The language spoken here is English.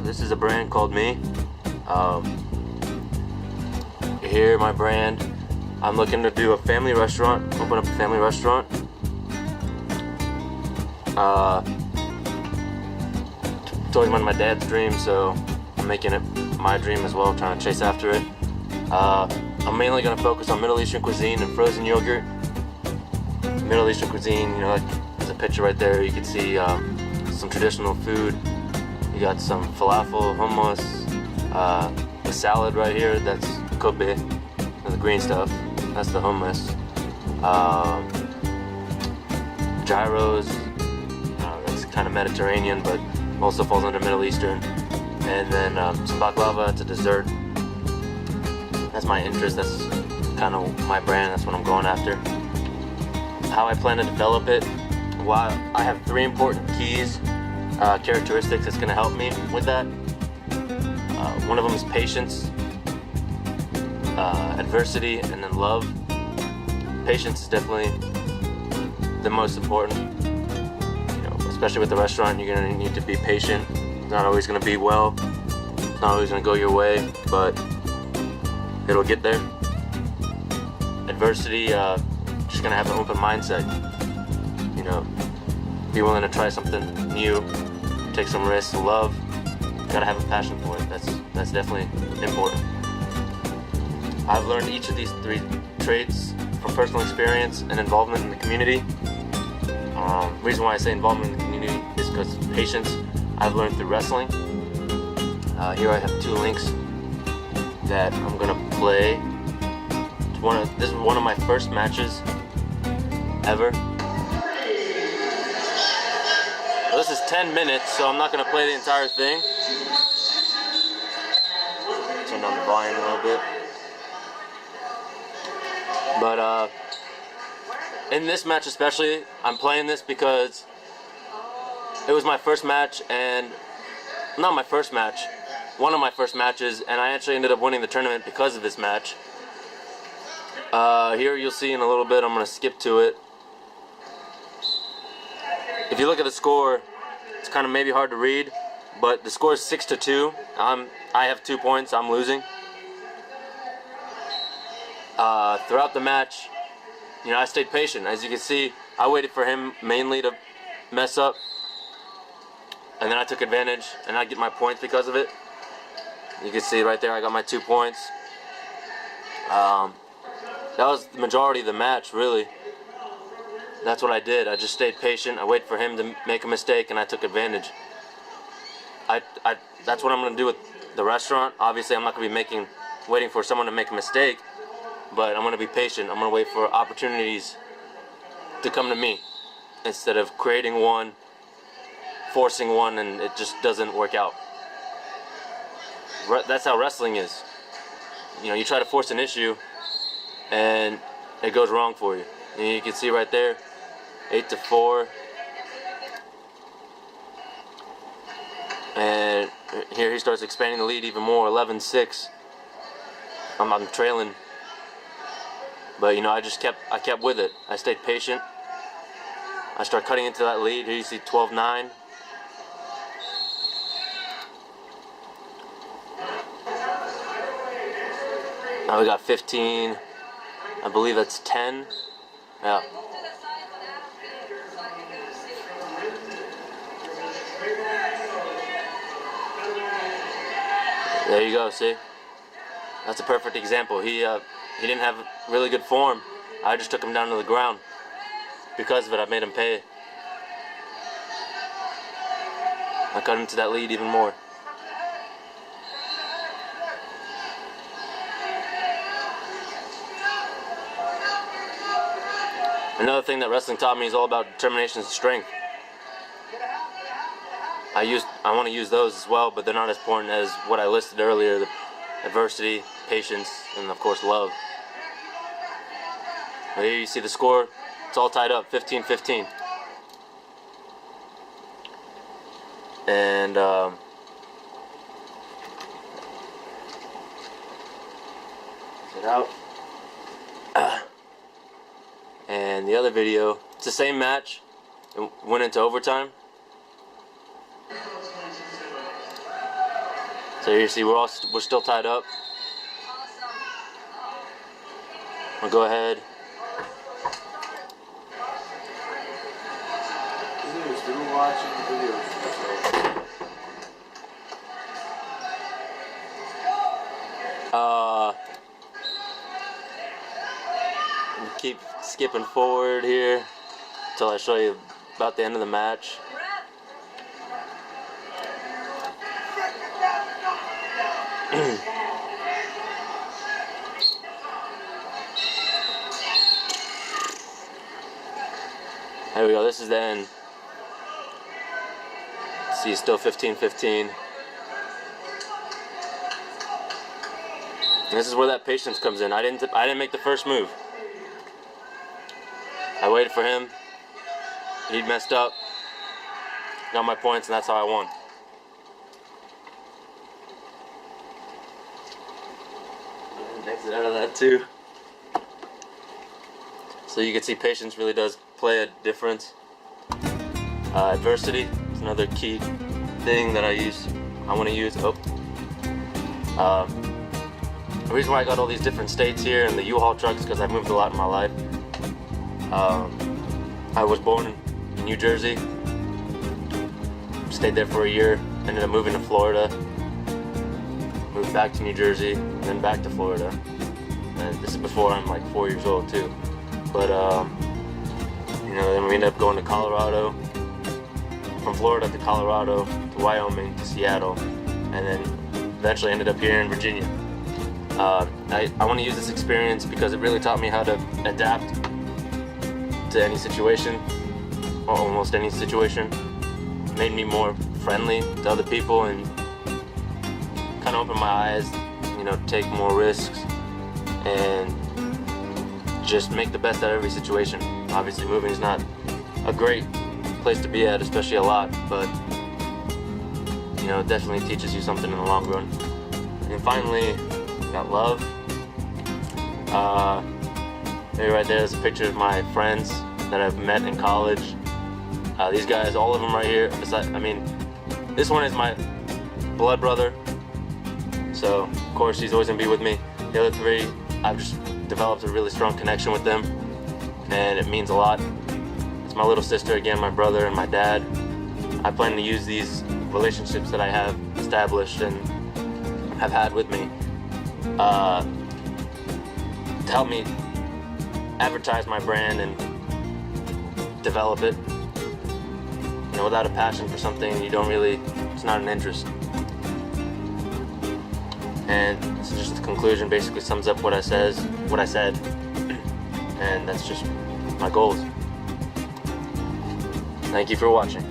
This is a brand called Me. Here, my brand. I'm looking to do a family restaurant, open up a family restaurant. It's always been my dad's dream, so I'm making it my dream as well, trying to chase after it. I'm mainly going to focus on Middle Eastern cuisine and frozen yogurt. Middle Eastern cuisine, you know, like there's a picture right there. You can see some traditional food. You got some falafel, hummus, the salad right here. That's kobe, the green stuff. That's the hummus. Gyros. That's kind of Mediterranean, but also falls under Middle Eastern. And then some baklava. It's a dessert. That's my interest. That's kind of my brand. That's what I'm going after. How I plan to develop it. Well, I have 3 important keys, characteristics that's going to help me with that. One of them is patience, adversity, and then love. Patience is definitely the most important. You know, especially with the restaurant, you're going to need to be patient. It's not always going to be well. It's not always going to go your way, but it'll get there. Adversity, just going to have an open mindset. You know, be willing to try something new, take some risks. Love, gotta have a passion for it. That's definitely important. I've learned each of these 3 traits from personal experience and involvement in the community. Reason why I say involvement in the community is because patience I've learned through wrestling. Here I have 2 links that I'm gonna play. This is one of my first matches ever. Well, this is 10 minutes, so I'm not gonna play the entire thing. Turn down the volume a little bit. But in this match especially, I'm playing this because it was my first match, and not my first match, one of my first matches, and I actually ended up winning the tournament because of this match. Here you'll see in a little bit, I'm going to skip to it. If you look at the score, it's kind of maybe hard to read, but the score is 6-2. I have 2 points, I'm losing. Throughout the match, you know, I stayed patient. As you can see, I waited for him mainly to mess up, and then I took advantage, and I get my points because of it. You can see right there, I got my 2 points. That was the majority of the match, really. That's what I did. I just stayed patient. I waited for him to make a mistake, and I took advantage. That's what I'm going to do with the restaurant. Obviously, I'm not going to be waiting for someone to make a mistake, but I'm going to be patient. I'm going to wait for opportunities to come to me instead of creating one, forcing one, and it just doesn't work out. That's how wrestling is. You know, you try to force an issue, and it goes wrong for you. And you can see right there, 8-4. And here he starts expanding the lead even more, 11-6. I'm trailing. But you know, I kept with it. I stayed patient. I start cutting into that lead. Here you see 12-9. Now we got 15. I believe that's 10. Yeah. There you go, see? That's a perfect example. He didn't have really good form. I just took him down to the ground. Because of it, I made him pay. I cut into that lead even more. Another thing that wrestling taught me is all about determination and strength. I want to use those as well, but they're not as important as what I listed earlier: the adversity, patience, and of course love. But here you see the score. It's all tied up, 15-15. And it out. And the other video, it's the same match. It went into overtime. So you see, we're still tied up. We'll go ahead. Still watching videos. Keep skipping forward here until I show you about the end of the match. There we go, this is the end. See, still 15-15. And this is where that patience comes in. I didn't make the first move. I waited for him. He messed up. Got my points, and that's how I won. Exit out of that too. So you can see patience really does play a difference. Adversity is another key thing that I want to use. The reason why I got all these different states here and the U-Haul trucks because I've moved a lot in my life. I was born in New Jersey, stayed there for a year, ended up moving to Florida, moved back to New Jersey, then back to Florida. And this is before I'm like 4 years old too. But you know, then we ended up going to Colorado, from Florida to Colorado to Wyoming to Seattle, and then eventually ended up here in Virginia. I want to use this experience because it really taught me how to adapt to any situation, or almost any situation. Made me more friendly to other people and kind of opened my eyes, you know, take more risks and just make the best out of every situation. Obviously moving is not a great place to be at, especially a lot, but you know, it definitely teaches you something in the long run. And finally, got love. Maybe right there is a picture of my friends that I've met in college. These guys, all of them right here. I mean, this one is my blood brother, so of course he's always gonna be with me. The other three, I've just developed a really strong connection with them, and it means a lot. It's my little sister again, my brother, and my dad. I plan to use these relationships that I have established and have had with me to help me advertise my brand and develop it. You know, without a passion for something, it's not an interest. And this is just the conclusion, basically sums up what I said, and that's just my goals. Thank you for watching.